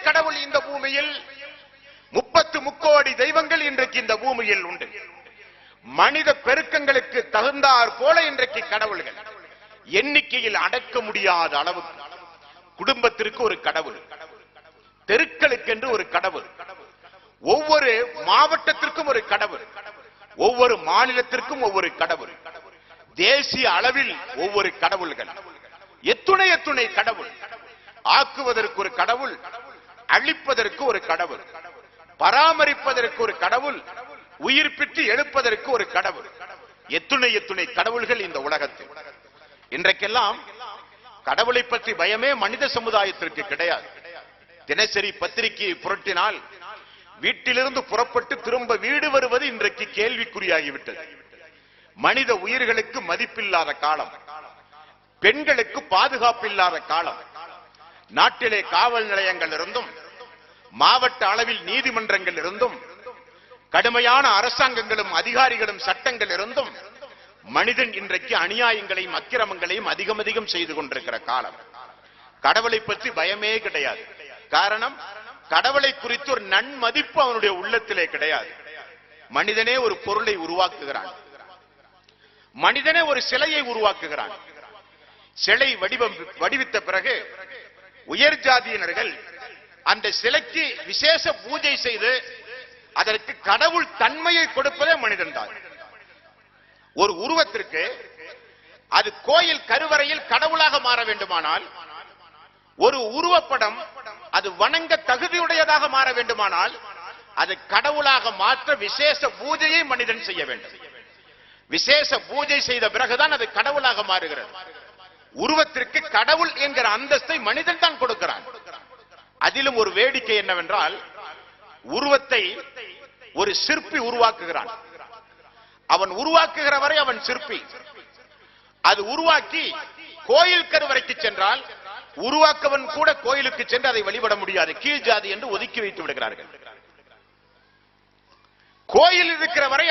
கடவுள் இந்த பூமியில்? 30 முக்கோடி தெய்வங்கள் இன்றைக்கு இந்த பூமியில் உண்டு. மனித பெருக்கங்களுக்கு தகுந்தாற் போல இன்றைக்கு கடவுள்கள் எண்ணிக்கையில் அடக்க முடியாத அளவுக்கு. குடும்பத்திற்கு ஒரு கடவுள், தெருக்களுக்கென்று ஒரு கடவுள், ஒவ்வொரு மாவட்டத்திற்கும் ஒரு கடவுள், ஒவ்வொரு மாநிலத்திற்கும் ஒவ்வொரு கடவுள், தேசிய அளவில் ஒவ்வொரு கடவுள்கள். எத்துணை எத்துணை கடவுள். ஆக்குவதற்கு ஒரு கடவுள், அழிப்பதற்கு ஒரு கடவுள், பராமரிப்பதற்கு ஒரு கடவுள், உயிர் பிட்டு எழுப்பதற்கு ஒரு கடவுள். எத்துணை எத்துணை கடவுள்கள் இந்த உலகத்தில். இன்றைக்கெல்லாம் கடவுளை பற்றி பயமே மனித சமுதாயத்திற்கு கிடையாது. தினசரி பத்திரிகையை புரட்டினால் வீட்டிலிருந்து புறப்பட்டு திரும்ப வீடு வருவது இன்றைக்கு கேள்விக்குறியாகிவிட்டது. மனித உயிர்களுக்கு மதிப்பில்லாத காலம், பெண்களுக்கு பாதுகாப்பில்லாத காலம். நாட்டிலே காவல் நிலையங்கள் இருந்தும் மாவட்ட அளவில் நீதிமன்றங்கள் இருந்தும் கடுமையான அரசாங்கங்களும் அதிகாரிகளும் சட்டங்கள் இருந்தும் மனிதன் இன்றைக்கு அநியாயங்களையும் அக்கிரமங்களையும் அதிகம் அதிகம் செய்து கொண்டிருக்கிற காலம். கடவுளை பற்றி பயமே கிடையாது. காரணம், கடவுளை குறித்து ஒரு நன்மதிப்பு அவனுடைய உள்ளத்திலே கிடையாது. மனிதனே ஒரு பொருளை உருவாக்குகிறான், மனிதனே ஒரு சிலையை உருவாக்குகிறான். சிலை வடிவித்த பிறகு உயர் ஜாதியினர்கள் அந்த சிலைக்கு விசேஷ பூஜை செய்து அதற்கு கடவுள் தன்மையை கொடுப்பதே மனிதன் தான். ஒரு உருவத்திற்கு அது கோயில் கருவறையில் கடவுளாக மாற வேண்டுமானால், ஒரு உருவப்படம் அது வணங்க தகுதியுடையதாக மாற வேண்டுமானால், அது கடவுளாக மாற்ற விசேஷ பூஜையை மனிதன் செய்ய வேண்டும். விசேஷ பூஜை செய்த பிறகுதான் அது கடவுளாக மாறுகிறது. உருவத்திற்கு கடவுள் என்கிற அந்தஸ்தை மனிதன் தான் கொடுக்கிறான். அதிலும் ஒரு வேடிக்கை என்னவென்றால், உருவத்தை ஒரு சிற்பி உருவாக்குகிறான். அவன் உருவாக்குகிற வரை அவன் சிற்பி. அது உருவாக்கி கோயில் கருவறைக்கு சென்றால் உருவாக்கவன் கூட கோயிலுக்கு சென்று அதை வழிபட முடியாது, கீழ் ஜாதி என்று ஒதுக்கி வைத்து விடுகிறார்கள். கோயில் இருக்கிற வரை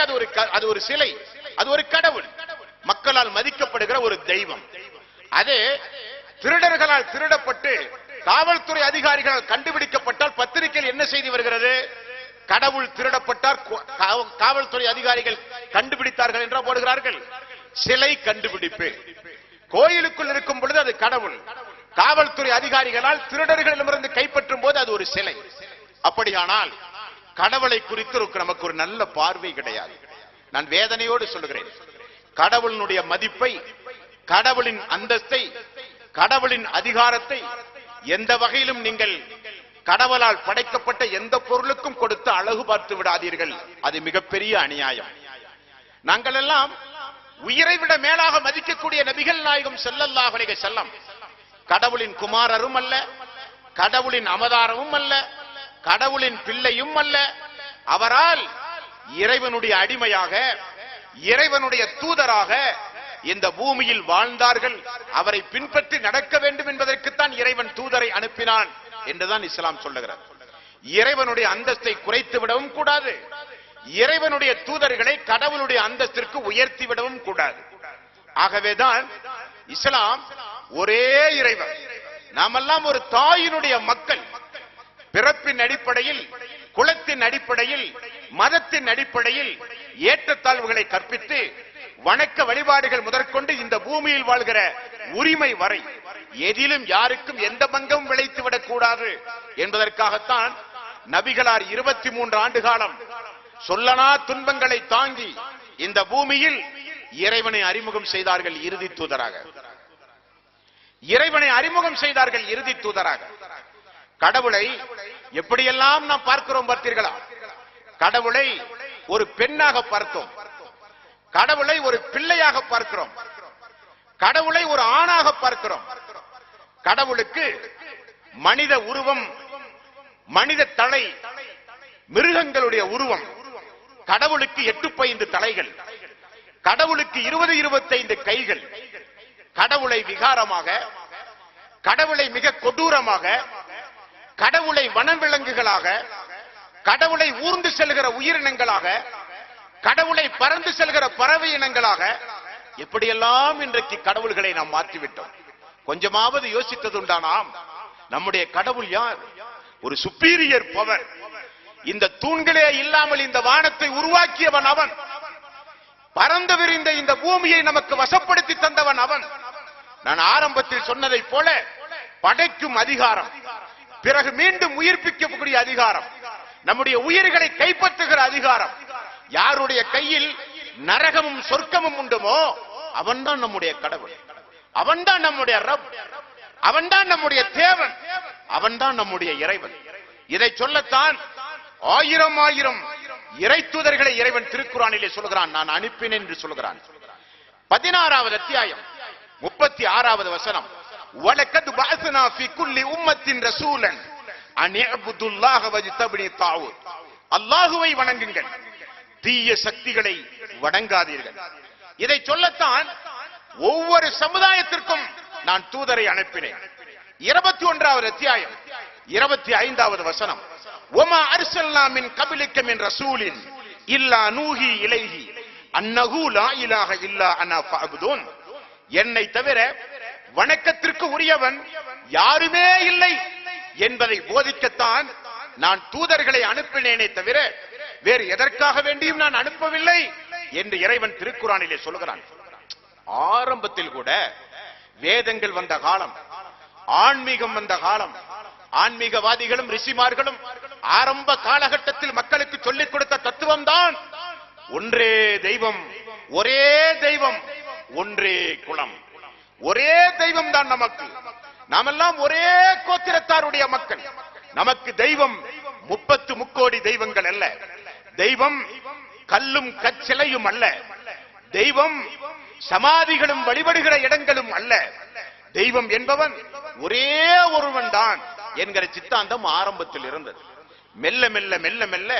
அது ஒரு சிலை, அது ஒரு கடவுள், மக்களால் மதிக்கப்படுகிற ஒரு தெய்வம். அதே திருடர்களால் திருடப்பட்டு காவல்துறை அதிகாரிகளால் கண்டுபிடிக்கப்பட்டால் பத்திரிகையில் என்ன செய்தி வருகிறது? கடவுள் திருடப்பட்டார், காவல்துறை அதிகாரிகள் கண்டுபிடித்தார்கள் என்றா போடுகிறார்கள். சிலை கண்டுபிடிப்பு. கோயிலுக்குள் இருக்கும் பொழுது அது கடவுள், காவல்துறை அதிகாரிகளால் திருடர்களிடமிருந்து கைப்பற்றும் போது அது ஒரு சிலை. அப்படியானால் கடவுளை குறித்து நமக்கு ஒரு நல்ல பார்வை கிடையாது. நான் வேதனையோடு சொல்லுகிறேன். கடவுளினுடைய மதிப்பை, கடவுளின் அந்தஸ்தை, கடவுளின் அதிகாரத்தை எந்த வகையிலும் நீங்கள் கடவுளால் படைக்கப்பட்ட எந்த பொருளுக்கும் கொடுத்து அழகு பார்த்து விடாதீர்கள். அது மிகப்பெரிய அநியாயம். நாங்கள் எல்லாம் உயிரை விட மேலாக மதிக்கக்கூடிய நபிகள் நாயகம் ஸல்லல்லாஹு அலைஹி வஸல்லம் கடவுளின் குமாரரும் அல்ல, கடவுளின் அவதாரமும் அல்ல, கடவுளின் பிள்ளையும் அல்ல. அவரால் இறைவனுடைய அடிமையாக, இறைவனுடைய தூதராக இந்த பூமியில் வாழ்ந்தார்கள். அவரை பின்பற்றி நடக்க வேண்டும் என்பதற்குத்தான் இறைவன் தூதரை அனுப்பினான் என்றுதான் இஸ்லாம் சொல்லுகிறது. இறைவனுடைய அந்தஸ்தை குறைத்து விடவும் கூடாது, இறைவனுடைய தூதர்களை கடவுளுடைய அந்தஸ்திற்கு உயர்த்தி விடவும் கூடாது. ஆகவேதான் இஸ்லாம் ஒரே இறைவன், நாமெல்லாம் ஒரு தாயினுடைய மக்கள். பிறப்பின் அடிப்படையில், குலத்தின் அடிப்படையில், மதத்தின் அடிப்படையில் ஏற்றத்தாழ்வுகளை கற்பித்து வணக்க வழிபாடுகள் முதற்கொண்டு இந்த பூமியில் வாழ்கிற உரிமை வரை எதிலும் யாருக்கும் எந்த பங்கமும் விளைத்து விடக்கூடாது என்பதற்காகத்தான் நபிகளார் 23 ஆண்டு காலம் சொல்லனா துன்பங்களை தாங்கி இந்த பூமியில் இறைவனை அறிமுகம் செய்தார்கள் இறுதி தூதராக. இறைவனை அறிமுகம் செய்தார்கள் இறுதி தூதராக. கடவுளை எப்படியெல்லாம் நாம் பார்க்கிறோம் பார்த்தீர்களா? கடவுளை ஒரு பெண்ணாக பார்த்தோம், கடவுளை ஒரு பிள்ளையாக பார்க்கிறோம், கடவுளை ஒரு ஆணாக பார்க்கிறோம். கடவுளுக்கு மனித உருவம், மனித தலை, மிருகங்களுடைய உருவம். கடவுளுக்கு 8-5 தலைகள், கடவுளுக்கு 20-25 கைகள். கடவுளை விகாரமாக, கடவுளை மிக கொடூரமாக, கடவுளை வனவிலங்குகளாக, கடவுளை ஊர்ந்து செல்கிற உயிரினங்களாக, கடவுளை பறந்து செல்கிற பறவை இனங்களாக எப்படியெல்லாம் இன்றைக்கு கடவுள்களை நாம் மாற்றிவிட்டோம். கொஞ்சமாவது யோசித்ததுண்டா? நாம் நம்முடைய கடவுள் யார்? ஒரு சுப்பீரியர் பவர். இந்த தூண்களே இல்லாமல் இந்த வானத்தை உருவாக்கியவன் அவன். பறந்து விரிந்த இந்த பூமியை நமக்கு வசப்படுத்தி தந்தவன் அவன். நான் ஆரம்பத்தில் சொன்னதை போல படைக்கும் அதிகாரம், பிறகு மீண்டும் உயிர்ப்பிக்கக்கூடிய அதிகாரம், நம்முடைய உயிர்களை கைப்பற்றுகிற அதிகாரம் யாருடைய கையில் நரகமும் சொர்க்கமும் உண்டுமோ அவன்தான் நம்முடைய கடவுள், அவன்தான் நம்முடைய ரப், அவன்தான் நம்முடைய தேவன், அவன்தான் நம்முடைய இறைவன். இதை சொல்லத்தான் ஆயிரம் ஆயிரம் இறை தூதர்களை இறைவன் திருக்குறானிலே சொல்கிறான், நான் அனுப்பினேன் என்று சொல்கிறான். 16வது அத்தியாயம் 36வது வசனம், வலக்கத் பஅஸ்னா ஃபீ குல்லி உம்மத்தின் ரசூலன் அன் இஅ்புதுல்லாஹ வஜ்தபனி தாவூத். அல்லாஹ்வை வணங்குங்கள், தீய சக்திகளை வணங்காதீர்கள். இதை சொல்லத்தான் ஒவ்வொரு சமுதாயத்திற்கும் நான் தூதரை அனுப்பினேன். 21வது அத்தியாயம் 25வது வசனம், வமா அர்சல்னா மின் கபிலிக மின் ரசூலின் இல்லா நூஹி இலைஹி அன்னஹு லா இலாஹ இல்லா அனா ஃபஅப்துன். என்னை தவிர வணக்கத்திற்கு உரியவன் யாருமே இல்லை என்பதை போதிக்கத்தான் நான் தூதர்களை அனுப்பினேனே தவிர வேறு எதற்காக வேண்டியும் நான் அனுப்பவில்லை என்று இறைவன் திருக்குறானிலே சொல்கிறான். ஆரம்பத்தில் கூட வேதங்கள் வந்த காலம், ஆன்மீகம் வந்த காலம், ஆன்மீகவாதிகளும் ரிஷிமார்களும் ஆரம்ப காலகட்டத்தில் மக்களுக்கு சொல்லிக் கொடுத்த தத்துவம் தான் ஒன்றே தெய்வம், ஒரே தெய்வம், ஒன்றே குலம், ஒரே தெய்வம் தான் நமக்கு. நாமெல்லாம் ஒரே கோத்திரத்தாருடைய மக்கள். நமக்கு தெய்வம் 30 முக்கோடி தெய்வங்கள் அல்ல, தெய்வம் கல்லும் கற்சிலையும் அல்ல, தெய்வம் சமாதிகளும் வழிபடுகிற இடங்களும் அல்ல. தெய்வம் என்பவன் ஒரே ஒருவன் தான் என்கிற சித்தாந்தம் ஆரம்பத்தில் இருந்தது. மெல்ல மெல்ல மெல்ல மெல்ல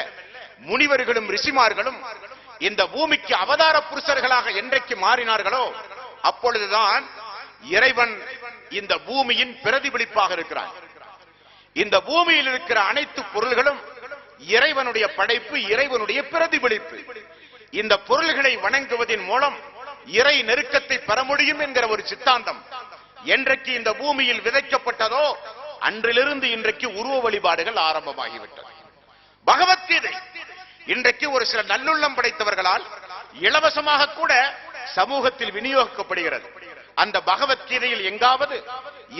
முனிவர்களும் ரிஷிமார்களும் இந்த பூமிக்கு அவதார புருஷர்களாக என்றைக்கு மாறினார்களோ அப்பொழுதுதான் இறைவன் இந்த பூமியின் பிரதிபலிப்பாக இருக்கிறான். இந்த பூமியில் இருக்கிற அனைத்து பொருள்களும் இறைவனுடைய படைப்பு, இறைவனுடைய பிரதிபலிப்பு. இந்த பொருள்களை வணங்குவதன் மூலம் இறை நெருக்கத்தை பெற முடியும் என்கிற ஒரு சித்தாந்தம் என்றைக்கு இந்த பூமியில் விதைக்கப்பட்டதோ அன்றிலிருந்து இன்றைக்கு உருவ வழிபாடுகள் ஆரம்பமாகிவிட்டது. பகவத்கீதை இன்றைக்கு ஒரு சில நல்லுள்ளம் படைத்தவர்களால் இலவசமாக கூட சமூகத்தில் விநியோகிக்கப்படுகிறது. அந்த பகவத்கீதையில் எங்காவது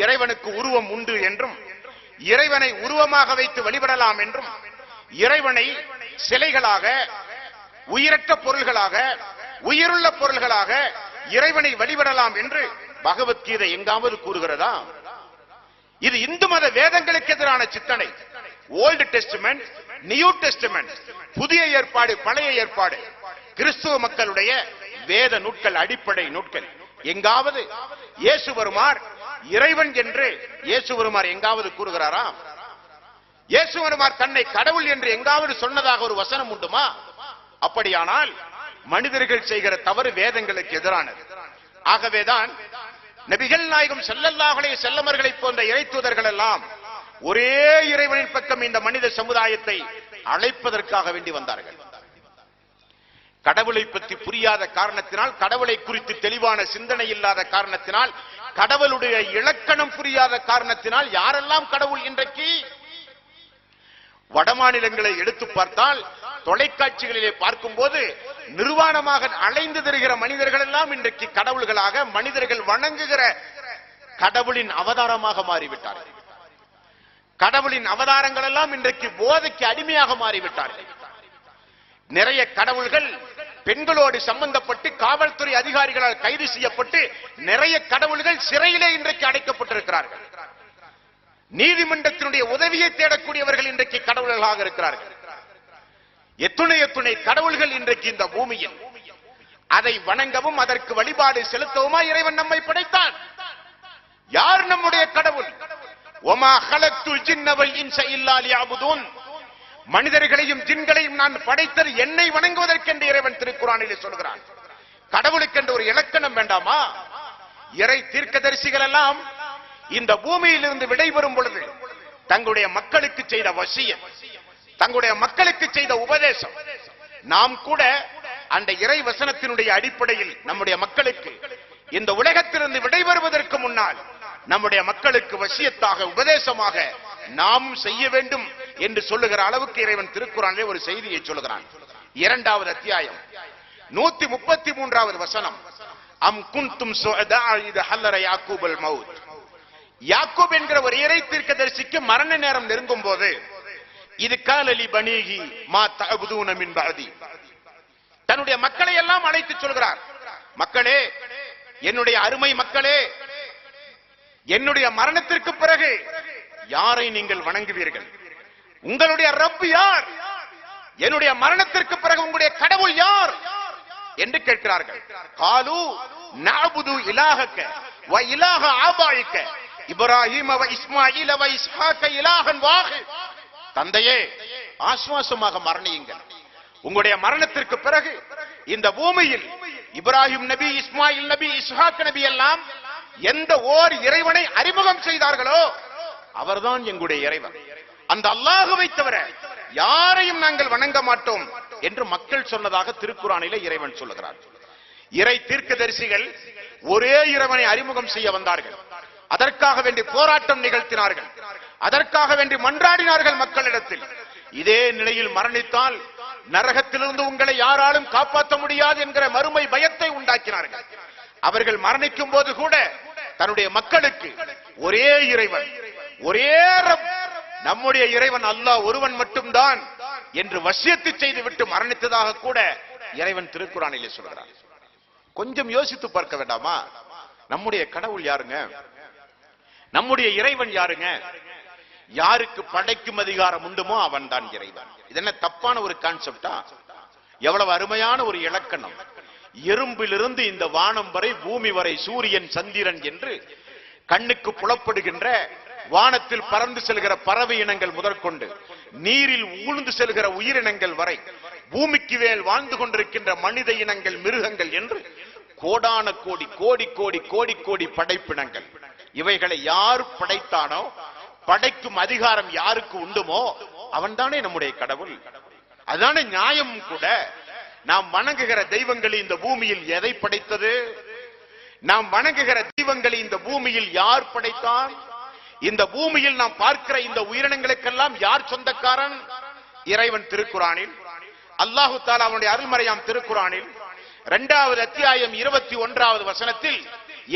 இறைவனுக்கு உருவம் உண்டு என்றும், இறைவனை உருவமாக வைத்து வழிபடலாம் என்றும், இறைவனை சிலைகளாக, உயிரற்ற பொருள்களாக, உயிருள்ள பொருள்களாக இறைவனை வழிபடலாம் என்று பகவத்கீதை எங்காவது கூறுகிறதா? இது இந்து மத வேதங்களுக்கு எதிரான சித்தனை. ஓல்டு டெஸ்டமெண்ட், நியூ டெஸ்டமெண்ட், புதிய ஏற்பாடு, பழைய ஏற்பாடு, கிறிஸ்துவ மக்களுடைய வேத நூட்கள், அடிப்படை நூட்கள். எங்காவது இயேசு பெருமார் இறைவன் என்று இயேசு பெருமார் எங்காவது கூறுகிறாரா? இயேசு பெருமார் தன்னை கடவுள் என்று எங்காவது சொன்னதாக ஒரு வசனம் உண்டுமா? அப்படியானால் மனிதர்கள் செய்கிற தவறு வேதங்களுக்கு எதிரானது. ஆகவேதான் நபிகள் நாயகம் ஸல்லல்லாஹு அலைஹி வஸல்லமர்களை போன்ற இறைத்தூதர்கள் எல்லாம் ஒரே இறைவனின் பக்கம் இந்த மனித சமுதாயத்தை அழைப்பதற்காக வேண்டி வந்தார்கள். கடவுளை பற்றி புரியாத காரணத்தினால், கடவுளை குறித்து தெளிவான சிந்தனை இல்லாத காரணத்தினால், கடவுளுடைய இலக்கணம் புரியாத காரணத்தினால் யாரெல்லாம் கடவுள் இன்றைக்கு வடமாநிலங்களை எடுத்து பார்த்தால், தொலைக்காட்சிகளிலே பார்க்கும் போது நிர்வாணமாக அலைந்து திரிகிற மனிதர்கள் எல்லாம் இன்றைக்கு கடவுள்களாக, மனிதர்கள் வணங்குகிற கடவுளின் அவதாரமாக மாறிவிட்டார்கள். கடவுளின் அவதாரங்கள் எல்லாம் இன்றைக்கு போதைக்கு அடிமையாக மாறிவிட்டார்கள். நிறைய கடவுள்கள் பெண்களோடு சம்பந்தப்பட்டு காவல்துறை அதிகாரிகளால் கைது செய்யப்பட்டு நிறைய கடவுள்கள் சிறையிலே இன்றைக்கு அடைக்கப்பட்டிருக்கிறார்கள். நீதிமன்றத்தினுடைய உதவியை தேடக்கூடியவர்கள் இன்றைக்கு கடவுள்களாக இருக்கிறார்கள். எத்துணை எத்துணை கடவுள்கள் இன்றைக்கு இந்த பூமியில். அதை வணங்கவும் அதற்கு வழிபாடு செலுத்தவுமா இறைவன் நம்மை படைத்தான்? யார் நம்முடைய கடவுள்? ஒமா ஹலக்துல் ஜின்ன வல் இன்ஸ இல்லா லியஅபுதூன். மனிதர்களையும் ஜின்களையும் நான் படைத்தது என்னை வணங்குவதற்கென்று இறைவன் திருக்குறானிலே சொல்கிறான். கடவுளுக்கென்று ஒரு இலக்கணம் வேண்டாமா? இறை தீர்க்கதரிசிகள் எல்லாம் இந்த பூமியிலிருந்து விடைபெறும் பொழுது தங்களுடைய மக்களுக்கு செய்த வசியம், தங்களுடைய மக்களுக்கு செய்த உபதேசம், நாம் கூட அந்த இறை வசனத்தினுடைய அடிப்படையில் நம்முடைய மக்களுக்கு இந்த உலகத்திலிருந்து விடைபெறுவதற்கு முன்னால் நம்முடைய மக்களுக்கு வசியத்தாக, உபதேசமாக நாமும் செய்ய வேண்டும் என்று சொல்லுகிற அளவுக்கு இறைவன் திருக்குறானிலே ஒரு செய்தியை சொல்லுகிறான். 2வது அத்தியாயம் 133வது வசனம். அம் குன்தும் சுஅதா இத ஹல்லர யாக்கூபல் மௌத். யாக்கூப் என்கிற ஒரு இறை தீர்க்கதரிசிக்கு மரண நேரம் நெருங்கும் போது, இது காலலி பனீஹி மா தஅபுதூன மின் பஅதி, தன்னுடைய மக்களை எல்லாம் அழைத்து சொல்கிறார், மக்களே, என்னுடைய அருமை மக்களே, என்னுடைய மரணத்திற்கு பிறகு யாரை நீங்கள் வணங்குவீர்கள்? உங்களுடைய ரப் யார்? என்னுடைய மரணத்திற்கு பிறகு உங்களுடைய கடவுள் யார் என்று கேட்கிறார்கள். காலு நஅபுது இலாஹக வ இலாஹ ஆபாயிக இப்ராஹீம வ இஸ்மாஈல வ இஸ்ஹாக இலாஹன் வாஹித். தந்தையே, ஆஸ்வாசமாக மரணியுங்கள். உங்களுடைய மரணத்திற்கு பிறகு இந்த பூமியில் இப்ராஹிம் நபி, இஸ்மாயில் நபி, இஸ்ஹாக் நபி எல்லாம் எந்த ஓர் இறைவனை அறிமுகம் செய்தார்களோ அவர்தான் எங்களுடைய இறைவன். அந்த அல்லாஹ்வை தவிர யாரையும் நாங்கள் வணங்க மாட்டோம் என்று மக்கள் சொன்னதாக திருக்குறானிலே இறைவன் சொல்லுகிறார். இறை தீர்க்கதரிசிகள் ஒரே இறைவனை அறிமுகம் செய்ய வந்தார்கள். அதற்காக வேண்டி போராட்டம் நிகழ்த்தினார்கள். அதற்காக வேண்டி மன்றாடினார்கள் மக்களிடத்தில். இதே நிலையில் மரணித்தால் நரகத்திலிருந்து உங்களை யாராலும் காப்பாற்ற முடியாது என்கிற மறுமை பயத்தை உண்டாக்கினார்கள். அவர்கள் மரணிக்கும் போது கூட தன்னுடைய மக்களுக்கு ஒரே இறைவன், ஒரே ரப், நம்முடைய இறைவன் அல்லாஹ் ஒருவன் மட்டும்தான் என்று வசியத்து செய்து விட்டு மரணித்ததாக கூட இறைவன் திருக்குறானிலே சொல்கிறார். கொஞ்சம் யோசித்து பார்க்க வேண்டாமா? நம்முடைய கடவுள் யாருங்க? நம்முடைய இறைவன் யாருங்க? யாருக்கு படைக்கும் அதிகாரம் உண்டுமோ அவன் தான் இறைவன். இது என்ன தப்பான ஒரு கான்செப்டா? எவ்வளவு அருமையான ஒரு இலக்கணம்! எறும்பிலிருந்து இந்த வானம் வரை, பூமி வரை, சூரியன், சந்திரன் என்று கண்ணுக்கு புலப்படுகின்ற வானத்தில் பறந்து செல்கிற பறவை இனங்கள் முதற்கொண்டு நீரில் ஊழ்ந்து செல்கிற உயிரினங்கள் வரை, பூமிக்கு மேல் வாழ்ந்து கொண்டிருக்கின்ற மனித இனங்கள், மிருகங்கள் என்று கோடான கோடி கோடி கோடி கோடி கோடி படைப்பினங்கள். இவைகளை யார் படைத்தானோ, படைக்கும் அதிகாரம் யாருக்கு உண்டுமோ அவன் தானே நம்முடைய கடவுள். அதுதானே நியாயம் கூட. நாம் வணங்குகிற தெய்வங்கள் இந்த பூமியில் எதை படைத்தது? நாம் வணங்குகிற தெய்வங்களை இந்த பூமியில் யார் படைத்தான்? இந்த பூமியில் நாம் பார்க்கிற இந்த உயிரினங்களுக்கெல்லாம் யார் சொந்தக்காரன்? இறைவன் திருக்குறானில், அல்லாஹு தஆலா அவனுடைய அருள்மறையாம் திருக்குறானில் 2வது அத்தியாயம் 21வது வசனத்தில்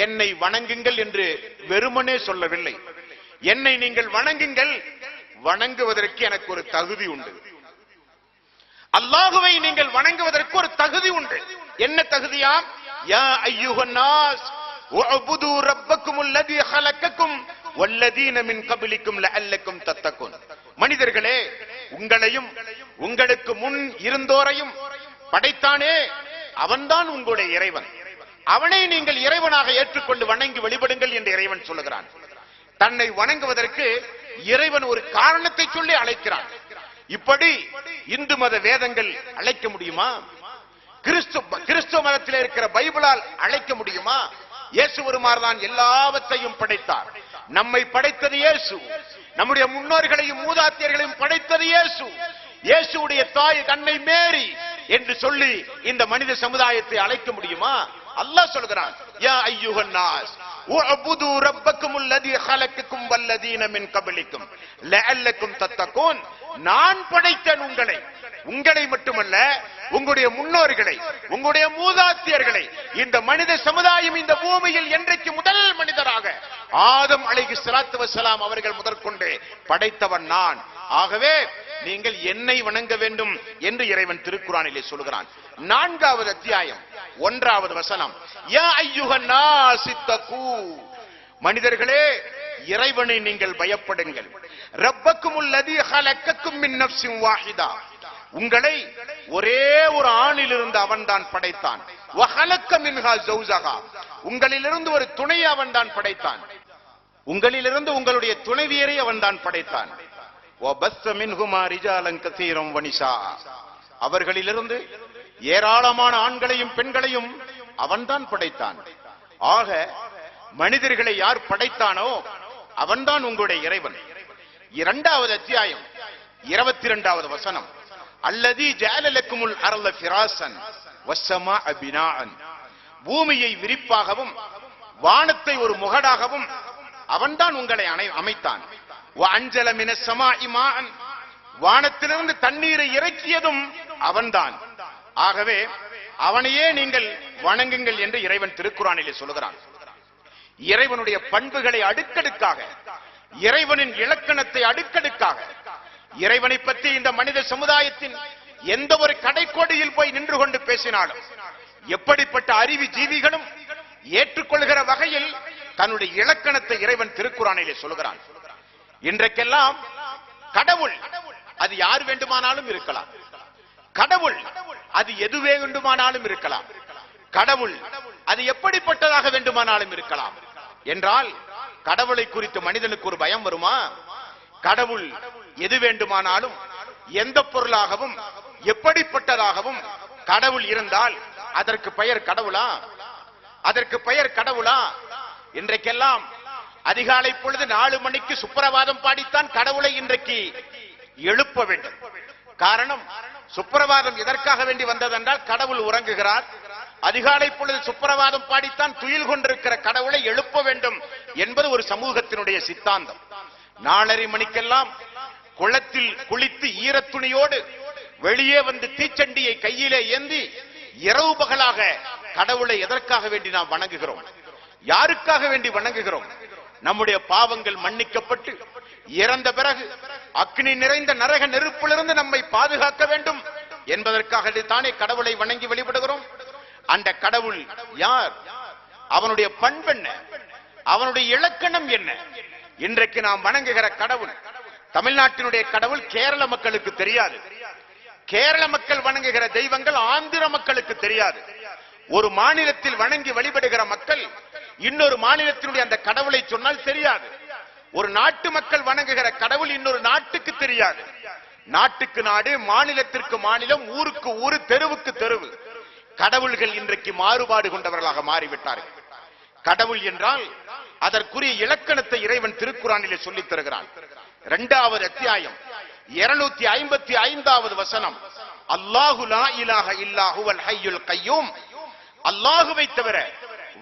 என்னை வணங்குங்கள் என்று வெறுமனே சொல்லவில்லை. என்னை நீங்கள் வணங்குங்கள், வணங்குவதற்கு எனக்கு ஒரு தகுதி உண்டு. அல்லாஹுவை நீங்கள் வணங்குவதற்கு ஒரு தகுதி உண்டு. என்ன தகுதியாம்? யா அய்யுஹன் நாஸ் உஅ்புது ரப்பக்கும் அல்லதி ஹலக்கக்கும் வல்லதீன மின் கப்லிக்கும் லஅல்லக்கும் தத்தகுன். மனிதர்களே, உங்களையும் உங்களுக்கு முன் இருந்தோரையும் படைத்தானே அவன்தான் உங்களுடைய இறைவன். அவனை நீங்கள் இறைவனாக ஏற்றுக்கொண்டு வணங்கி வழிபடுங்கள் என்று இறைவன் சொல்லுகிறான். தன்னை வணங்குவதற்கு இறைவன் ஒரு காரணத்தை சொல்லி அழைக்கிறான். இப்படி இந்து மத வேதங்கள் அழைக்க முடியுமா? கிறிஸ்துவ மதத்தில் இருக்கிற பைபிளால் அழைக்க முடியுமா? இயேசு ஒருமாறுதான் எல்லாவற்றையும் படைத்தார். நம்மை படைத்தது இயேசு. நம்முடைய முன்னோர்களையும் மூதாதையர்களையும் படைத்தது இயேசு. இயேசுடைய தாய் அன்னை மேரி என்று சொல்லி இந்த மனித சமுதாயத்தை அழைக்க முடியுமா? அல்லாஹ் சொல்கிறான், யா அய்யுஹன் நாஸ் உஅ்புது ரப்பக்கும் அல்லதி ஹலக்கக்கும் வல்லதீன மின் கப்லிக்கும் லஅல்லக்கும் தத்தகுன். நான் படைத்தேன் உங்களை, உங்களை மட்டுமல்ல, உங்களுடைய முன்னோர்களை, உங்களுடைய மூதாதையர்களை. இந்த மனித சமுதாயம் இந்த பூமியில் என்றைக்கு முதல் மனிதராக ஆதம் அலைஹிஸ்ஸலாத்து வஸ்ஸலாம் அவர்கள் முதற்கொண்டு படைத்தவன் நான். ஆகவே நீங்கள் என்னை வணங்க வேண்டும் என்று இறைவன் திருக்குறானிலே சொல்கிறான். 4வது அத்தியாயம் 1வது வசனம், யா அய்யுஹன் நாஸ் இத்தகு. மனிதர்களே, இறைவனை நீங்கள் பயப்படுங்கள். ரப்பக்கும் அல்லதி ஹலக்கக்கும் மின் நஃப்ஸின் வாஹிதா. உங்களை ஒரே ஒரு ஆணிலிருந்து அவன்தான் படைத்தான். வ ஹலக்க மின்ஹா ஜௌஜஹா. உங்களிலிருந்து ஒரு துணையை அவன்தான் படைத்தான். உங்களிலிருந்து உங்களுடைய துணைவியரை அவன்தான் படைத்தான். வ பஸ்ஸ மின்ஹுமா ரிஜாலன் கஸீரன் வ நிஸா. அவர்களிலிருந்து ஏராளமான ஆண்களையும் பெண்களையும் அவன்தான் படைத்தான். ஆக மனிதர்களை யார் படைத்தானோ அவன்தான் உங்களுடைய இறைவன். 2வது அத்தியாயம் 22வது வசனம், அல்லதி ஜஅல லக்குமுல் அர்ல ஃபிராசன் வஸ்ஸமாஅ பினாஅன். பூமியை விரிப்பாகவும் வானத்தை ஒரு முகடாகவும் அவன்தான் உங்களை அமைத்தான். வஅன்ஜல மினஸ் ஸமாஇ மாஅன், வானத்திலிருந்து தண்ணீரை இறக்கியதும் அவன்தான். ஆகவே அவனையே நீங்கள் வணங்குங்கள் என்று இறைவன் திருக்குர்ஆனிலே சொல்கிறான். இறைவனுடைய பண்புகளை அடுக்கடுக்காக, இறைவனின் இலக்கணத்தை அடுக்கடுக்காக, இறைவனை பற்றி இந்த மனித சமுதாயத்தின் எந்த ஒரு கடைக்கோடியில் போய் நின்று கொண்டு பேசினாலும் எப்படிப்பட்ட அறிவு ஜீவிகளும் ஏற்றுக்கொள்கிற வகையில் தன்னுடைய இலக்கணத்தை இறைவன் திருக்குர்ஆனிலே சொல்கிறான். இன்றைக்கெல்லாம் கடவுள் அது யார் வேண்டுமானாலும் இருக்கலாம், கடவுள் அது எது வேண்டுமானாலும் இருக்கலாம், கடவுள் அது எப்படிப்பட்டதாக வேண்டுமானாலும் இருக்கலாம் என்றால் கடவுளை குறித்து மனிதனுக்கு ஒரு பயம் வருமா? கடவுள் எது வேண்டுமானாலும் எந்த பொருளாகவும் எப்படிப்பட்டதாகவும் கடவுள் இருந்தால் அதற்கு பெயர் கடவுளா? அதற்கு பெயர் கடவுளா? இன்றைக்கெல்லாம் அதிகாலை பொழுது 4 மணிக்கு சுப்பிரபாதம் பாடித்தான் கடவுளை இன்றைக்கு எழுப்ப வேண்டும். காரணம், சுப்பிரபாதம் எதற்காக வேண்டி வந்ததென்றால் கடவுள் உறங்குகிறார். அதிகாலை பொழுது சுப்பிரபாதம் பாடித்தான் துயில் கொண்டிருக்கிற கடவுளை எழுப்ப வேண்டும் என்பது ஒரு சமூகத்தினுடைய சித்தாந்தம். 4:30 மணிக்கெல்லாம் குளத்தில் குளித்து ஈரத்துணியோடு வெளியே வந்து தீச்சண்டியை கையிலே ஏந்தி இரவு பகலாக கடவுளை எதற்காக வேண்டி நாம் வணங்குகிறோம்? யாருக்காக வேண்டி வணங்குகிறோம்? நம்முடைய பாவங்கள் மன்னிக்கப்பட்டு இறந்த பிறகு அக்னி நிறைந்த நரக நெருப்பிலிருந்து நம்மை பாதுகாக்க வேண்டும் என்பதற்காக தானே கடவுளை வணங்கி வழிபடுகிறோம். அந்த கடவுள் யார்? அவனுடைய பண்பு என்ன? அவனுடைய இலக்கணம் என்ன? இன்றைக்கு நாம் வணங்குகிற கடவுள், தமிழ்நாட்டினுடைய கடவுள் கேரள மக்களுக்கு தெரியாது. கேரள மக்கள் வணங்குகிற தெய்வங்கள் ஆந்திர மக்களுக்கு தெரியாது. ஒரு மாநிலத்தில் வணங்கி வழிபடுகிற மக்கள் இன்னொரு மாநிலத்தினுடைய அந்த கடவுளை சொன்னால் தெரியாது. ஒரு நாட்டு மக்கள் வணங்குகிற கடவுள் இன்னொரு நாட்டுக்கு தெரியாது. நாட்டுக்கு நாடு, மாநிலத்திற்கு மாநிலம், ஊருக்கு ஊரு, தெருவுக்கு தெருவு கடவுள்கள் இன்றைக்கு மாறுபாடு கொண்டவர்களாக மாறிவிட்டார்கள். கடவுள் என்றால் அதற்குரிய இலக்கணத்தை இறைவன் திருக்குர்ஆனிலே சொல்லித் தருகிறான். 2வது அத்தியாயம் 255வது வசனம், அல்லாஹு லா இலாஹ இல்லா ஹுவல் ஹய்யுல் கய்யூம், அல்லாஹுவை தவிர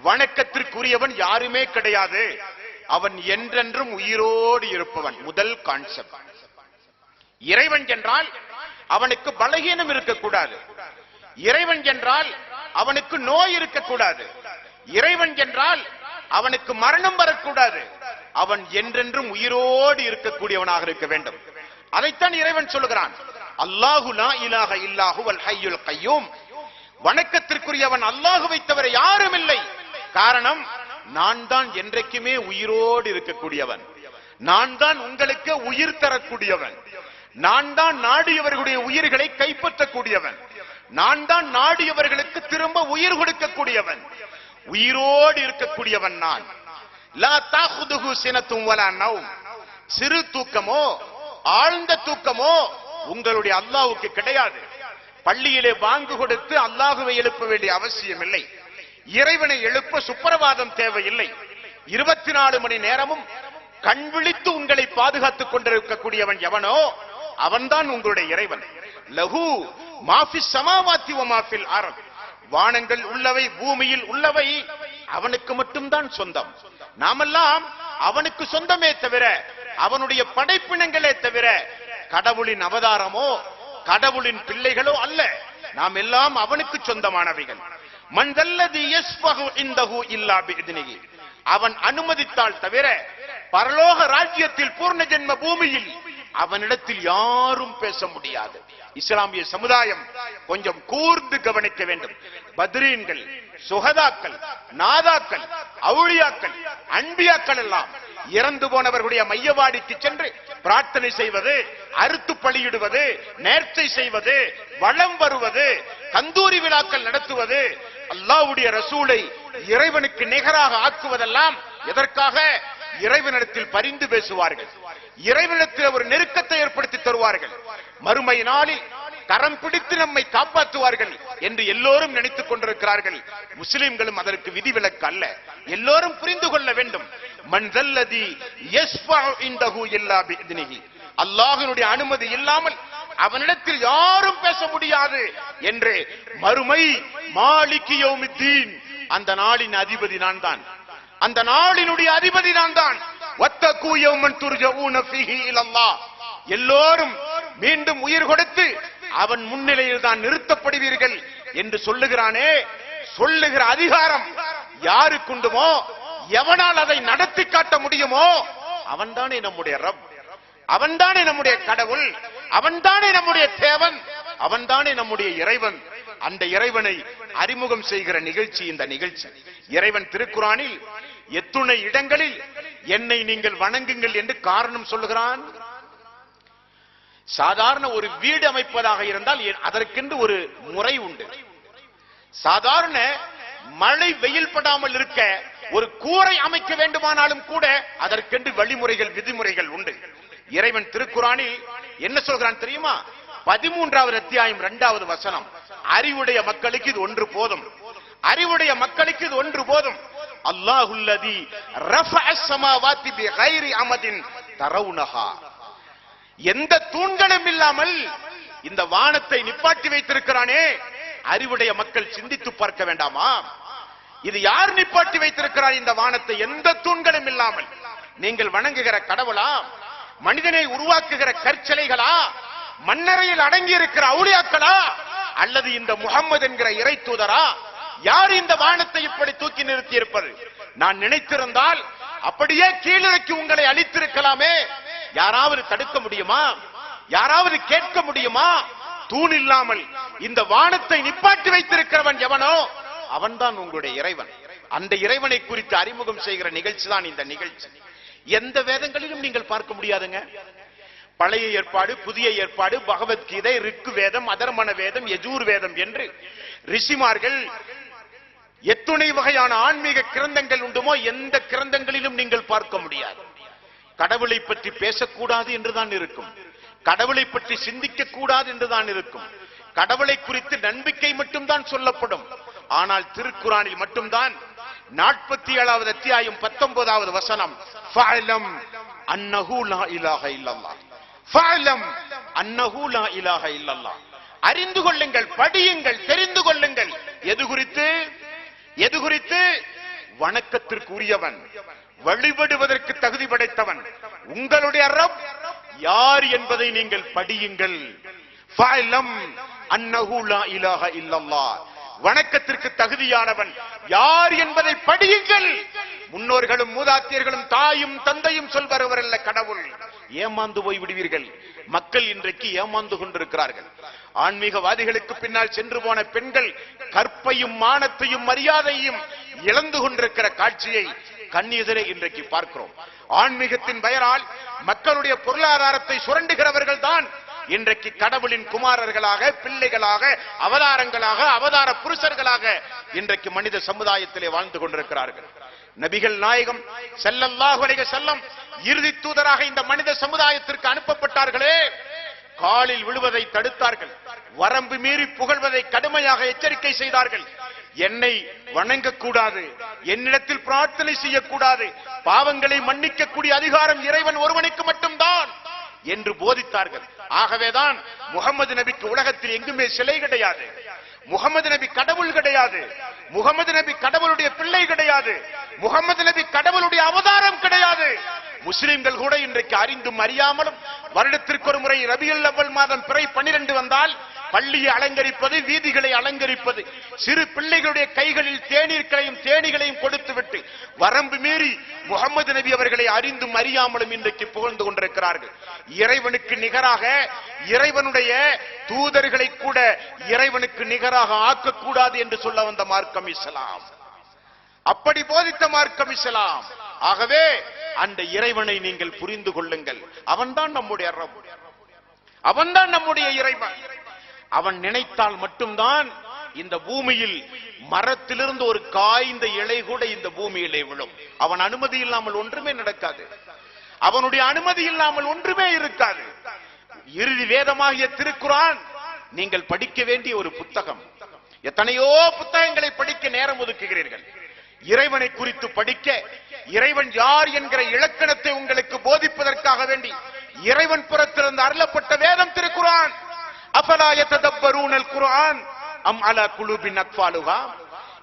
வணக்கத்திற்குரியவன் யாருமே கிடையாது, அவன் என்றென்றும் உயிரோடு இருப்பவன். முதல் கான்செப்ட். இறைவன் என்றால் அவனுக்கு பலகீனம் இருக்கக்கூடாது, இறைவன் என்றால் அவனுக்கு நோய் இருக்கக்கூடாது, இறைவன் என்றால் அவனுக்கு மரணம் வரக்கூடாது, அவன் என்றென்றும் உயிரோடு இருக்கக்கூடியவனாக இருக்க வேண்டும். அதைத்தான் இறைவன் சொல்லுகிறான். அல்லாஹு லா இலாஹ இல்லா ஹுவல் ஹய்யுல் கய்யூம், வணக்கத்திற்குரியவன் அல்லாஹுவை தவிர யாரும் இல்லை. காரணம், நான் தான் என்றைக்குமே உயிரோடு இருக்கக்கூடியவன், நான் தான் உங்களுக்கு உயிர் தரக்கூடியவன், நான் தான் நாடியவர்களுடைய உயிர்களை கைப்பற்றக்கூடியவன், நான் தான் நாடியவர்களுக்கு திரும்ப உயிர் கொடுக்கக்கூடியவன், உயிரோடு இருக்கக்கூடியவன் நான். லா தஅஹுதுஹு சினத்தும் வலா நௌம், சிறு தூக்கமோ ஆழ்ந்த தூக்கமோ உங்களுடைய அல்லாஹ்வுக்கு கிடையாது. பள்ளியிலே பாங்கு கொடுத்து அல்லாஹ்வை எழுப்ப வேண்டிய அவசியம் இல்லை, இறைவனை எழுப்ப சுப்பிரபாதம் தேவையில்லை. 24 மணி நேரமும் கண் விழித்து உங்களை பாதுகாத்துக் கொண்டிருக்கக்கூடியவன் எவனோ அவன்தான் உங்களுடைய இறைவன். லஹு மாஃபிஸ் ஸமாவாத்தி வ மாஃபில் அர்த், வானங்கள் உள்ளவை பூமியில் உள்ளவை அவனுக்கு மட்டும்தான் சொந்தம். நாமெல்லாம் அவனுக்கு சொந்தமே தவிர, அவனுடைய படைப்பினங்களே தவிர கடவுளின் அவதாரமோ கடவுளின் பிள்ளைகளோ அல்ல. நாம் எல்லாம் அவனுக்கு சொந்தமானவைகள். மன் தல்லதி யஸ்ஃபஹு இன்தஹு இல்லா பிஇذنஹி, அவன் அனுமதித்தால் தவிர பரலோக ராஜ்யத்தில் பூர்ண ஜென்ம பூமியில் அவனிடத்தில் யாரும் பேச முடியாது. இஸ்லாமிய சமுதாயம் கொஞ்சம் கூர்ந்து கவனிக்க வேண்டும். பத்ரீன்கள், சுஹதாக்கள், நாதாக்கள், அவுளியாக்கள், அன்பியாக்கள் எல்லாம் இறந்து போனவர்களுடைய மையவாடிக்கு சென்று பிரார்த்தனை செய்வது, அறுத்து பலியிடுவது, நேர்ச்சை செய்வது, வளம் வருவது, கந்தூரி விழாக்கள் நடத்துவது, அல்லாஹ்வுடைய ரசூலை இறைவனுக்கு நிகராக ஆக்குவதெல்லாம் எதற்காக? இறைவனிடத்தில் பரிந்து பேசுவார்கள், இறைவனிடத்தில் ஒரு நெருக்கத்தை ஏற்படுத்தி தருவார்கள், மறுமை நாளில் கரம் பிடித்து நம்மை காப்பாற்றுவார்கள் என்று எல்லோரும் நினைத்துக் கொண்டிருக்கிறார்கள். முஸ்லிம்களும் அதற்கு விதிவிலக்கு அல்ல. எல்லோரும் புரிந்து கொள்ள வேண்டும். மன் தல்லதி யஸ்ஃபஉ இன்தஹு இல்லா பிஇذنஹி, அல்லாஹ்வினுடைய அனுமதி இல்லாமல் அவனிடத்தில் யாரும் பேச முடியாது என்று. மறுமை மாலிகி யௌமித்தீன், அந்த நாளின் அதிபதி நான் தான், அந்த நாளினுடைய அதிபதி நான் தான். வத்தகு யௌமன் துர்ஜஊன ஃபீஹி இலல்லாஹ், எல்லோரும் மீண்டும் உயிர் கொடுத்து அவன் முன்னிலையில் தான் நிறுத்தப்படுவீர்கள் என்று சொல்லுகிறானே, சொல்லுகிற அதிகாரம் யாருக்குண்டுமோ, எவனால் அதை நடத்தி காட்ட முடியுமோ அவன்தானே நம்முடைய ரப், அவன்தானே நம்முடைய கடவுள், அவன்தானே நம்முடைய தேவன், அவன்தானே நம்முடைய இறைவன். அந்த இறைவனை அறிமுகம் செய்கிற நிகழ்ச்சி இந்த நிகழ்ச்சி. இறைவன் திருக்குரானில் எத்துணை இடங்களில் என்னை நீங்கள் வணங்குங்கள் என்று காரணம் சொல்லுகிறான். சாதாரண ஒரு வீடு அமைப்பதாக இருந்தால் அதற்கென்று ஒரு முறை உண்டு. சாதாரண மழை வெயில் படாமல் இருக்க ஒரு கூரை அமைக்க வேண்டுமானாலும் கூட அதற்கென்று வழிமுறைகள் விதிமுறைகள் உண்டு. இறைவன் திருக்குரானில் என்ன சொல்கிறான் தெரியுமா? 13வது அத்தியாயம் 2வது வசனம், அறிவுடைய மக்களுக்கு இது ஒன்று போதும், அறிவுடைய மக்களுக்கு இது ஒன்று போதும். அல்லாஹுல்லதி ரஃபஅஸ் ஸமாவாத்தி பிகைரி அமதின் தரவுனஹா, எந்த தூண்களும் இல்லாமல் இந்த வானத்தை நிப்பாட்டி வைத்திருக்கிறானே, அறிவுடைய மக்கள் சிந்தித்து பார்க்க வேண்டாமா? இது யார் நிப்பாட்டி வைத்திருக்கிறார் இந்த வானத்தை? எந்த தூண்களும் இல்லாமல். நீங்கள் வணங்குகிற கடவுளா? மனிதனை உருவாக்குகிற கற்சிலைகளா? மண்ணறையில் அடங்கி இருக்கிற அவுலியாக்களா? அல்லது இந்த முகம்மது என்கிற இறை தூதரா? யார் இந்த வானத்தை இப்படி தூக்கி நிறுத்தி இருப்பது? நான் நினைத்திருந்தால் அப்படியே கீழிறக்கி உங்களை அழித்திருக்கலாமே. யாராவது தடுக்க முடியுமா? யாராவது கேட்க முடியுமா? தூண் இல்லாமல் இந்த வானத்தை நிப்பாட்டி வைத்திருக்கிறவன் எவனோ அவன்தான் உங்களுடைய இறைவன். அந்த இறைவனை குறித்து அறிமுகம் செய்கிற நிகழ்ச்சி தான் இந்த நிகழ்ச்சி. எந்த வேதங்களிலும் நீங்கள் பார்க்க முடியாதுங்க. பழைய ஏற்பாடு, புதிய ஏற்பாடு, பகவத்கீதை, ரிக்கு வேதம், அதர்மண வேதம், யஜூர் வேதம் என்று ரிஷிமார்கள் எத்துணை வகையான ஆன்மீக கிரந்தங்கள் உண்டுமோ எந்த கிரந்தங்களிலும் நீங்கள் பார்க்க முடியாது. கடவுளை பற்றி பேசக்கூடாது என்றுதான் இருக்கும், கடவுளை பற்றி சிந்திக்க கூடாது என்றுதான் இருக்கும், கடவுளை குறித்து நம்பிக்கை மட்டும்தான் சொல்லப்படும். ஆனால் திருக்குரானில் மட்டும்தான் 47வது அத்தியாயம் 19வது வசனம், ஃபஅலம் அன்னஹு லா இலாஹ இல்லல்லாஹ், ஃபஅலம் அன்னஹு லா இலாஹ இல்லல்லாஹ், அறிந்து கொள்ளுங்கள், படியுங்கள், தெரிந்து கொள்ளுங்கள். எது குறித்து? எது குறித்து? வணக்கத்திற்கு உரியவன், வழிபடுவதற்கு தகுதி படைத்தவன் உங்களுடைய ரப் யார் என்பதை நீங்கள் படியுங்கள். ஃபஅலம் அன்னஹு லா இலாஹ இல்லல்லாஹ், வணக்கத்திற்கு தகுதியானவன் யார் என்பதை படியுங்கள். முன்னோர்களும் மூதாத்தியர்களும் தாயும் தந்தையும் சொல்பவர் அல்ல கடவுள். ஏமாந்து போய் விடுவீர்கள். மக்கள் இன்றைக்கு ஏமாந்து கொண்டிருக்கிறார்கள். ஆன்மீகவாதிகளுக்கு பின்னால் சென்று போன பெண்கள் கற்பையும் மானத்தையும் மரியாதையும் இழந்து கொண்டிருக்கிற காட்சியை கண்ணெதிரே இன்றைக்கு பார்க்கிறோம். ஆன்மீகத்தின் பெயரால் மக்களுடைய பொருளாதாரத்தை சுரண்டுகிறவர்கள் தான் இன்றைக்கு கடவுளின் குமாரர்களாக, பிள்ளைகளாக, அவதாரங்களாக, அவதார புருஷர்களாக இன்றைக்கு மனித சமுதாயத்திலே வாழ்ந்து கொண்டிருக்கிறார்கள். நபிகள் நாயகம் ஸல்லல்லாஹு அலைஹி வஸல்லம் இறுதி தூதராக இந்த மனித சமுதாயத்திற்கு அனுப்பப்பட்டார்களே, காலில் விழுவதை தடுத்தார்கள், வரம்பு மீறி புகழ்வதை கடுமையாக எச்சரிக்கை செய்தார்கள். என்னை வணங்கக்கூடாது, என்னிடத்தில் பிரார்த்தனை செய்யக்கூடாது, பாவங்களை மன்னிக்கக்கூடிய அதிகாரம் இறைவன் ஒருவனுக்கு மட்டும்தான் என்று போதித்தார்கள். ஆகவேதான் முகமது நபிக்கு உலகத்தில் எங்குமே சிலை கிடையாது, முகமது நபி கடவுள் கிடையாது, முகமது நபி கடவுளுடைய பிள்ளை கிடையாது, முகமது நபி கடவுளுடைய அவதாரம் கிடையாது. முஸ்லிம்கள் கூட இன்றைக்கு அறிந்தும் அறியாமலும் வருடத்திற்கு ஒரு முறை ரபியுல் அவ்வல் மாதம் பிறை 12 வந்தால் பள்ளியை அலங்கரிப்பது, வீதிகளை அலங்கரிப்பது, சிறு பிள்ளைகளுடைய கைகளில் தேநீர்களையும் தேனிகளையும் கொடுத்துவிட்டு வரம்பு மீறி முகமது நபி அவர்களை அறிந்தும் அறியாமலும் இன்றைக்கு புகழ்ந்து கொண்டிருக்கிறார்கள். இறைவனுக்கு நிகராக இறைவனுடைய தூதர்களை கூட இறைவனுக்கு நிகராக ஆக்கக்கூடாது என்று சொல்ல வந்த மார்க்கம் இஸ்லாம். அப்படி போதித்த மார்க்கம் இஸ்லாம். ஆகவே அந்த இறைவனை நீங்கள் புரிந்து கொள்ளுங்கள். அவன்தான் நம்முடைய ரப், அவன்தான் நம்முடைய இறைவன். அவன் நினைத்தால் மட்டும்தான் இந்த பூமியில் மரத்திலிருந்து ஒரு காய்ந்த இலை கூட இந்த பூமியிலே விழும். அவன் அனுமதி இல்லாமல் ஒன்றுமே நடக்காது, அவனுடைய அனுமதி இல்லாமல் ஒன்றுமே இருக்காது. இறுதி வேதமாகிய திருக்குரான் நீங்கள் படிக்க வேண்டிய ஒரு புத்தகம். எத்தனையோ புத்தகங்களை படிக்க நேரம் ஒதுக்குகிறீர்கள். இறைவனை குறித்து படிக்க, இறைவன் யார் என்கிற இலக்கணத்தை உங்களுக்கு போதிப்பதற்காக வேண்டி இறைவன் புறத்திலிருந்து அருளப்பட்ட வேதம் திருக்குரான். அஃபலா யததப்பரூனல் குர்ஆன் அம் அலா குலூபின் அக்ஃபாலுஹா,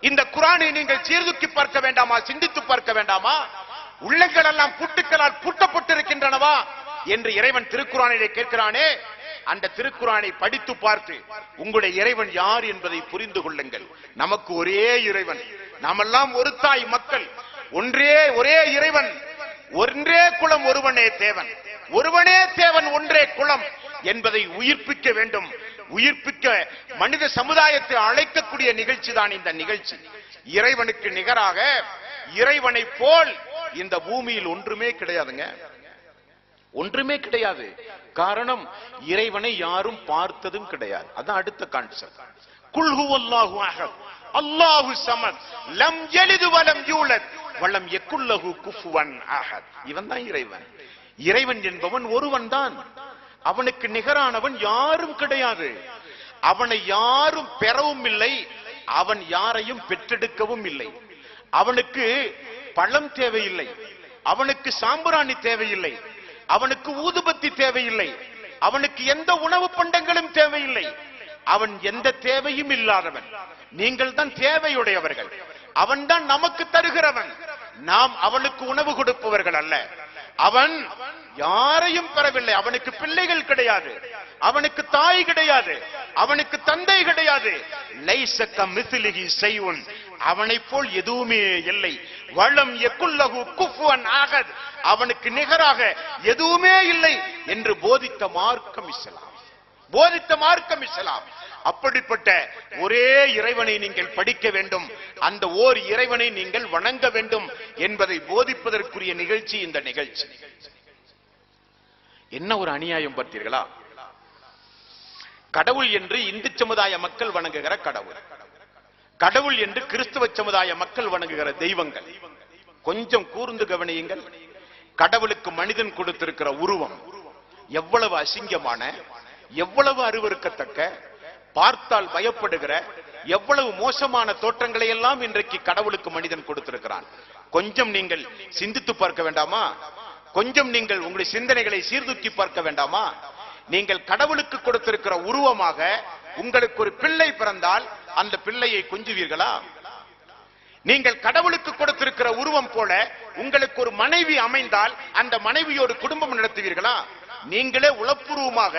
இந்த குர்ஆனை நீங்கள் சீர்தூக்கி பார்க்க வேண்டாமா? சிந்தித்து பார்க்க வேண்டாமா? உள்ளங்கள் எல்லாம் புட்டுக்களால் பூட்டப்பட்டிருக்கின்றனவா என்று இறைவன் திருக்குர்ஆனிலே கேட்கிறானே, அந்த திருக்குர்ஆனை படித்து பார்த்து உங்களுடைய இறைவன் யார் என்பதை புரிந்து கொள்ளுங்கள். நமக்கு ஒரே இறைவன், நாமெல்லாம் ஒரு தாய் மக்கள், ஒரே இறைவன், ஒன்றே குலம் ஒருவனே தேவன், ஒருவனே தேவன் ஒன்றே குலம் என்பதை உயிர்ப்பிக்க வேண்டும். உயிர்ப்பிக்க மனித சமுதாயத்தை அழைக்கக்கூடிய நிகழ்ச்சி தான் இந்த நிகழ்ச்சி. இறைவனுக்கு நிகராக, இறைவனை போல் இந்த பூமியில் ஒன்றுமே கிடையாதுங்க, ஒன்றுமே கிடையாது. காரணம், இறைவனை யாரும் பார்த்ததும் கிடையாது. அதான் அடுத்த கான்செப்ட். குல் ஹுவல்லாஹு அஹத் அல்லாஹு ஸமத் லம் யலிது வலம் யூலத் வலம் யகுல் லஹு குஃபுவன் அஹத். இவன் தான் இறைவன். இறைவன் என்பவன் ஒருவன் தான். அவனுக்கு நிகரானவன் யாரும் கிடையாது. அவனை யாரும் பெறவும் இல்லை, அவன் யாரையும் பெற்றெடுக்கவும் இல்லை. அவனுக்கு பழம் தேவையில்லை, அவனுக்கு சாம்பிராணி தேவையில்லை, அவனுக்கு ஊதுபத்தி தேவையில்லை, அவனுக்கு எந்த உணவு பண்டங்களும் தேவையில்லை. அவன் எந்த தேவையும் இல்லாதவன். நீங்கள் தான் தேவையுடையவர்கள். அவன் தான் நமக்கு தருகிறவன். நாம் அவனுக்கு உணவு கொடுப்பவர்கள் அல்ல. அவன் யாரையும் பெறவில்லை. அவனுக்கு பிள்ளைகள் கிடையாது, அவனுக்கு தாய் கிடையாது, அவனுக்கு தந்தை கிடையாது. லைஸ கமிஸ்லிஹி ஷைஉன், அவனை போல் எதுவுமே இல்லை. வலம் யகுல் லஹு குஃபுவன் அஹத், அவனுக்கு நிகராக எதுவுமே இல்லை என்று போதித்த மார்க்கம் இஸ்லாம், போதித்த மார்க்கம் இஸ்லாம். அப்படிப்பட்ட ஒரே இறைவனை நீங்கள் படிக்க வேண்டும், அந்த ஓர் இறைவனை நீங்கள் வணங்க வேண்டும் என்பதை போதிப்பதற்குரிய நிகழ்ச்சி இந்த நிகழ்ச்சி. என்ன ஒரு அநியாயம் பார்த்தீர்களா? கடவுள் என்று இந்து சமுதாய மக்கள் வணங்குகிற கடவுள், கடவுள் என்று கிறிஸ்தவ சமுதாய மக்கள் வணங்குகிற தெய்வங்கள். கொஞ்சம் கூர்ந்து கவனியுங்கள். கடவுளுக்கு மனிதன் கொடுத்திருக்கிற உருவம் எவ்வளவு அசிங்கமான, எவ்வளவு அருவருக்கத்தக்க, பார்த்தால் பயப்படுகிற, எவ்வளவு மோசமான தோற்றங்களை எல்லாம் இன்றைக்கு கடவுளுக்கு மனிதன் கொடுத்திருக்கிறான். கொஞ்சம் நீங்கள் சிந்தித்து பார்க்க வேண்டாமா? கொஞ்சம் நீங்கள் உங்களுடைய சிந்தனைகளை சீர்தூக்கி பார்க்க வேண்டாமா? நீங்கள் கடவுளுக்கு கொடுத்திருக்கிற உருவமாக உங்களுக்கு ஒரு பிள்ளை பிறந்தால் அந்த பிள்ளையை கொஞ்சுவீர்களா? நீங்கள் கடவுளுக்கு கொடுத்திருக்கிற உருவம் போல உங்களுக்கு ஒரு மனைவி அமைந்தால் அந்த மனைவியோடு குடும்பம் நடத்துவீர்களா? நீங்களே உளப்பூர்வமாக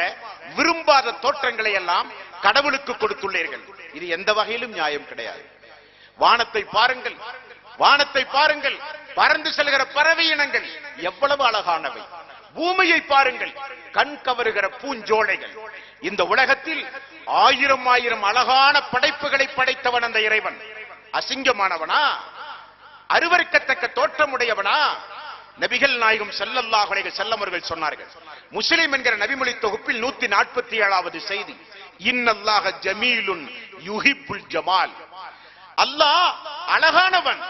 விரும்பாத தோற்றங்களை எல்லாம் கடவுளுக்கு கொடுத்துள்ளீர்கள். இது எந்த வகையிலும் நியாயம் கிடையாது. வானத்தை பாருங்கள், வானத்தை பாருங்கள், பறந்து செல்கிற பறவை இனங்கள் எவ்வளவு அழகானவை. பூமியை பாருங்கள், கண் கவருகிற பூஞ்சோலைகள். இந்த உலகத்தில் ஆயிரம் ஆயிரம் அழகான படைப்புகளை படைத்தவன் அந்த இறைவன். அசிங்கமானவனா? அருவருக்கத்தக்க தோற்றமுடையவனா? நபிகள் நாயகம் ஸல்லல்லாஹு அலைஹி வஸல்லம் அவர்கள் சொன்னார்கள், முஸ்லிம் என்கிற நபிமொழி தொகுப்பில் 147வது செய்தி, இன்னல்லாஹ ஜமீலுன் யுஹிப்புல் ஜமால். அல்லாஹ் அழகானவன்,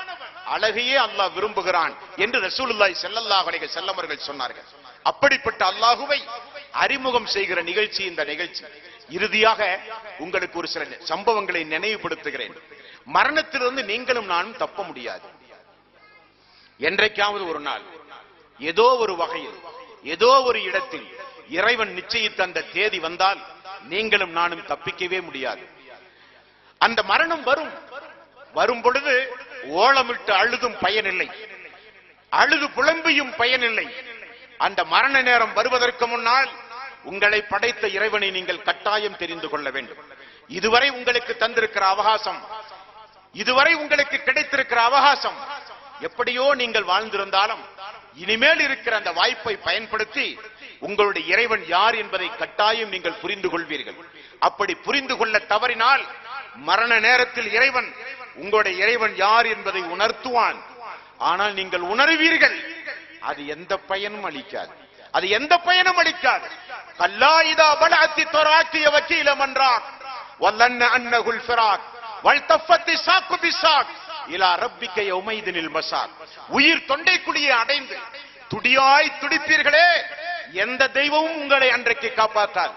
அழகையே அல்லாஹ் விரும்புகிறான் என்று ரசூலுல்லாஹி ஸல்லல்லாஹு அலைஹி வஸல்லம் அவர்கள் சொன்னார்கள். அப்படிப்பட்ட அல்லாஹுவை அறிமுகம் செய்கிற நிகழ்ச்சி இந்த நிகழ்ச்சி. இறுதியாக உங்களுக்கு ஒரு சில சம்பவங்களை நினைவுபடுத்துகிறேன். மரணத்திலிருந்து நீங்களும் நானும் தப்ப முடியாது. என்றைக்காவது ஒரு நாள் ஏதோ ஒரு வகையில் ஏதோ ஒரு இடத்தில் இறைவன் நிச்சயித்த அந்த தேதி வந்தால் நீங்களும் நானும் தப்பிக்கவே முடியாது. அந்த மரணம் வரும். வரும் பொழுது ஓலமிட்டு அழுதும் பயனில்லை, அழுது புலம்பியும் பயனில்லை. அந்த மரண நேரம் வருவதற்கு முன்னால் உங்களை படைத்த இறைவனை நீங்கள் கட்டாயம் தெரிந்து கொள்ள வேண்டும். இதுவரை உங்களுக்கு தந்திருக்கிற அவகாசம், இதுவரை உங்களுக்கு கிடைத்திருக்கிற அவகாசம், எப்படியோ நீங்கள் வாழ்ந்திருந்தாலும் இனிமேல் இருக்கிற அந்த வாய்ப்பை பயன்படுத்தி உங்களுடைய இறைவன் யார் என்பதை கட்டாயம் நீங்கள் புரிந்து கொள்வீர்கள். அப்படி புரிந்து கொள்ள தவறினால் மரண நேரத்தில் இறைவன் உங்களுடைய இறைவன் யார் என்பதை உணர்த்துவான். ஆனால் நீங்கள் உணர்வீர்கள், அது எந்த பயனும் அளிக்காது, அது எந்த பயனும் அளிக்காது. கல்லா இதா பலஅத்தி தராக்கிய வக்கீல மன்றாக் வல்லன்ன அன்னகுல் ஃபிராக் வல்தஃபத்தி சாக்கு பிசாக் இலா ரப்பிக்க யௌமைதினில் மசாக். உயிர் தொண்டைக்குழியை அடைந்து துடியாய் துடிப்பீர்களே, எந்த தெய்வமும் உங்களை அன்றைக்கு காப்பாற்றார்,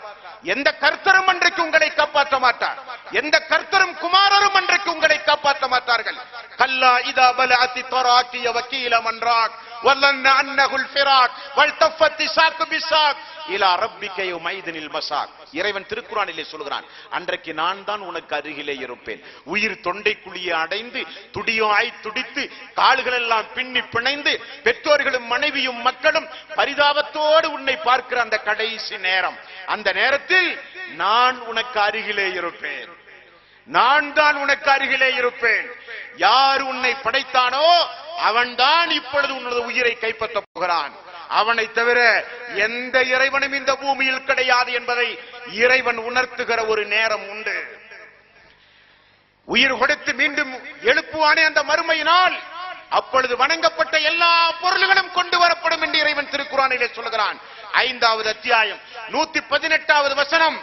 எந்த கர்த்தரும் அன்றைக்கு உங்களை காப்பாற்ற மாட்டார், எந்த கர்த்தரும் குமாரரும் அன்றைக்கு உங்களை காப்பாற்ற மாட்டார்கள். கல்லா இதா பலஅத்தி தராக்கிய வக்கீல மன்றாக் வல்லன்ன அன்னஹுல் ஃபிராக் வல்தஃபத்தி சாக்கு பிசாக் இலா ரப்பிக யௌமைதினில் மசாக். இறைவன் திருக்குர்ஆனிலே சொல்கிறான், அன்றைக்கு நான் தான் உனக்கு அருகிலே இருப்பேன். உயிர் தொண்டைக்குழியை அடைந்து துடியாய் துடித்து கால்கள் எல்லாம் பின்னி பிணைந்து பெற்றோர்களும் மனைவியும் மக்களும் பரிதாபத்தோடு உன்னை பார்க்கிற அந்த கடைசி நேரம், அந்த நேரத்தில் நான் உனக்கு அருகிலே இருப்பேன். நான் தான் உனக்கு அருகிலே இருப்பேன். யார் உன்னை படைத்தானோ அவன்தான் இப்பொழுது உன்னது உயிரை கைப்பற்ற போகிறான். அவனை தவிர எந்த இறைவனும் இந்த பூமியில் கிடையாது என்பதை இறைவன் உணர்த்துகிற ஒரு நேரம் உண்டு. உயிர் கொடுத்து மீண்டும் எழுப்புவானே அந்த மறுமையினால், அப்பொழுது வணங்கப்பட்ட எல்லா பொருள்களும் கொண்டு வரப்படும் என்று இறைவன் திருக்குர்ஆனிலே சொல்கிறான். 5வது அத்தியாயம் 118வது வசனம்.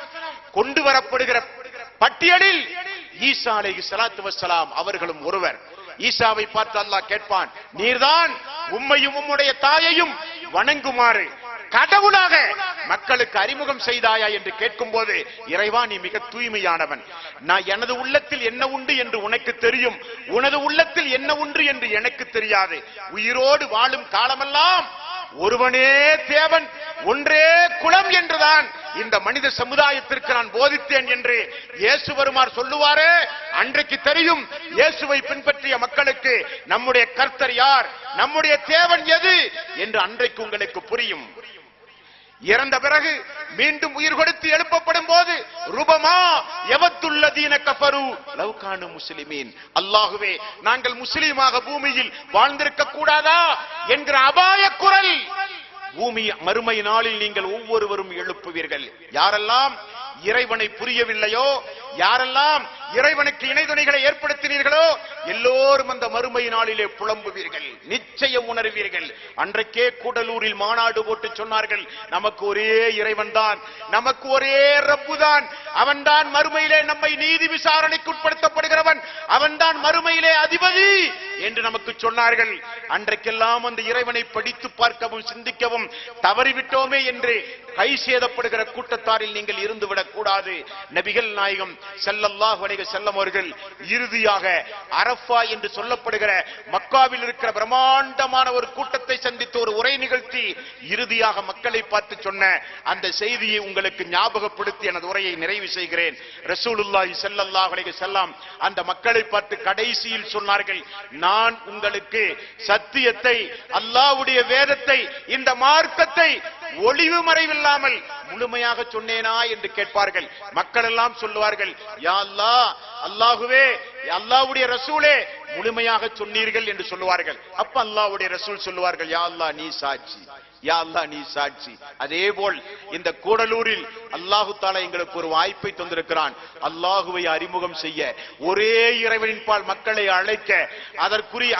கொண்டு வரப்படுகிற பட்டியலில் ஈசா அலைஹிஸ்ஸலாத்து வஸ்ஸலாம் அவர்களும் ஒருவர். ஈசாவை பார்த்து அல்லாஹ் கேட்பான், நீர்தான் உம்மையும் உம்முடைய தாயையும் வணங்குமாறு கடவுளாக மக்களுக்கு அறிமுகம் செய்தாயா என்று கேட்கும் போது, இறைவா நீ மிக தூய்மையானவன், நான் எனது உள்ளத்தில் என்ன உண்டு என்று உனக்கு தெரியும், உனது உள்ளத்தில் என்ன உண்டு என்று எனக்கு தெரியாது. உயிரோடு வாழும் காலமெல்லாம் ஒருவனே தேவன், ஒன்றே குலம் என்றுதான் இந்த மனித சமுதாயத்திற்கு நான் போதித்தேன் என்று இயேசு பெருமார் சொல்லுவாரே, அன்றைக்கு தெரியும் இயேசுவை பின்பற்றிய மக்களுக்கு நம்முடைய கர்த்தர் யார், நம்முடைய தேவன் எது என்று அன்றைக்கு உங்களுக்கு புரியும். இறந்த பிறகு மீண்டும் உயிர் கொடுத்து எழுப்பப்படும் போது, ரூபமா யவத்துல்லதீன கஃபரு லவ் கானு முஸ்லிமீன், அல்லாஹ்வே நாங்கள் முஸ்லிமாக பூமியில் வாழ்ந்திருக்க கூடாதா என்கிற அபாய குரல் பூமி மறுமை நாளில் நீங்கள் ஒவ்வொருவரும் எழுப்புவீர்கள். யாரெல்லாம் இறைவனை புரியவில்லையோ, யாரெல்லாம் இறைவனுக்கு இணைதுணைகளை ஏற்படுத்தினீர்களோ எல்லோரும் அந்த மறுமை நாளிலே புலம்புவீர்கள், நிச்சயம் உணர்வீர்கள். அன்றைக்கே கூடலூரில் மாநாடு போட்டு சொன்னார்கள், நமக்கு ஒரே இறைவன் தான், நமக்கு ஒரே ரப்பு தான், அவன்தான் மறுமையிலே நம்மை நீதி விசாரணைக்கு உட்படுத்தப்படுகிறவன், அவன்தான் மறுமையிலே அதிபதி என்று நமக்கு சொன்னார்கள். அன்றைக்கெல்லாம் அந்த இறைவனை படித்து பார்க்கவும் சிந்திக்கவும் தவறிவிட்டோமே என்று கை சேதப்படுகிற கூட்டத்தாரில் நீங்கள் இருந்துவிடக் கூடாது. நபிகள் நாயகம் ஸல்லல்லாஹு அலைஹி வஸல்லம் அவர்கள் இறுதியாக அரஃபா என்று சொல்லப்படுகிற மக்காவில் இருக்கிற பிரம்மாண்டமான ஒரு கூட்டத்தை சந்தித்து ஒரு உரை நிகழ்த்தி இறுதியாக மக்களை பார்த்து சொன்ன அந்த செய்தியை உங்களுக்கு ஞாபகப்படுத்தி எனது உரையை நிறைவு செய்கிறேன். ரசூலுல்லாஹி ஸல்லல்லாஹு அலைஹி வஸல்லம் அந்த மக்களை பார்த்து கடைசியில் சொன்னார்கள், நான் உங்களுக்கு சத்தியத்தை, அல்லாஹ்வுடைய வேதத்தை, இந்த மார்க்கத்தை ஒளிவு மறைவில்லாமல் முழுமையாக சொன்னேனா என்று கேட்பார்கள். மக்கள் எல்லாம் சொல்லுவார்கள், யா அல்லாஹ், அல்லாஹுவே, அல்லாஹ்வுடைய ரசூலே முழுமையாக சொன்னீர்கள் என்று சொல்லுவார்கள். அப்ப அல்லாஹ்வுடைய ரசூல் சொல்லுவார்கள், யா அல்லாஹ் நீ சாட்சி, யா அல்லாஹ் நீ சாட்சி. அதேபோல் இந்த கூடலூரில் அல்லாஹு தஆலா எங்களுக்கு ஒரு வாய்ப்பை தந்திருக்கிறான். அல்லாஹுவை அறிமுகம் செய்ய, ஒரே இறைவனின் பால் மக்களை அழைக்க,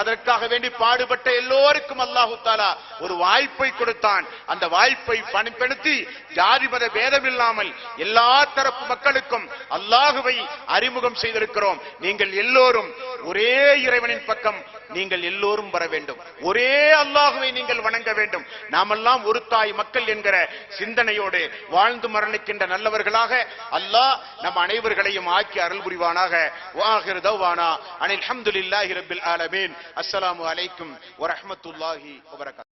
அதற்காக வேண்டி பாடுபட்ட எல்லோருக்கும் அல்லாஹு தஆலா ஒரு வாய்ப்பை கொடுத்தான். அந்த வாய்ப்பை பயன்படுத்தி ஜாதி மத பேதமில்லாமல் எல்லா தரப்பு மக்களுக்கும் அல்லாஹுவை அறிமுகம் செய்திருக்கிறோம். நீங்கள் எல்லோரும் ஒரே இறைவனின் பக்கம் நீங்கள் எல்லோரும் வர வேண்டும், ஒரே அல்லாஹுவை நீங்கள் வணங்க வேண்டும். நாமெல்லாம் ஒரு தாய் மக்கள் என்கிற சிந்தனையோடு வாழ்ந்து மரணிக்கின்ற நல்லவர்களாக அல்லாஹ் நம் அனைவர்களையும் ஆக்கி அருள் புரிவானாக. வாஹிர் தவ்வானா அனில் ஹம்துலில்லாஹி ரப்பில் ஆலமீன். அஸ்ஸலாமு அலைக்கும் வரஹ்மத்துல்லாஹி வபரகாத்துஹு.